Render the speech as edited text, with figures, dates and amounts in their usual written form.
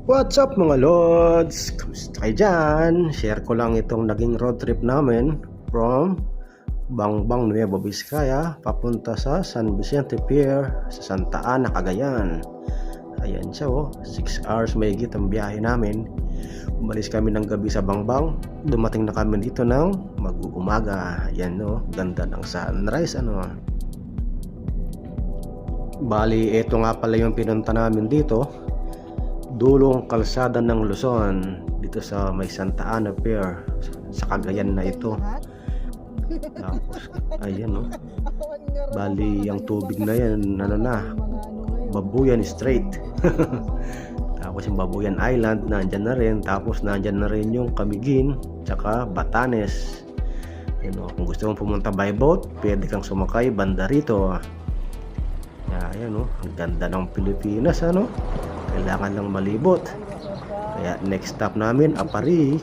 What's up mga lods? Kamusta kayo dyan? Share ko lang itong naging road trip namin from Bangbang, Nueva Vizcaya papunta sa San Vicente Pier sa Santa Ana, Cagayan. Ayan siya 6 hours mahigit ang biyahe namin. Umalis kami ng gabi sa Bangbang. Dumating na kami dito ng mag-uumaga. Ayan ganda ng sunrise Bali, ito nga pala yung pinunta namin dito. Dulong kalsada ng Luzon dito sa may Santa Ana Pier sa Cagayan na ito. Tapos ayan bali ang tubig na yan Babuyan Strait. Tapos yung Babuyan Island nandyan na rin. Tapos nandyan na rin yung Camiguin tsaka Batanes. Kung gusto mong pumunta by boat, pwede kang sumakay banda rito. Ayan ang ganda ng Pilipinas kailangan lang malibot. Kaya next stop namin Apari.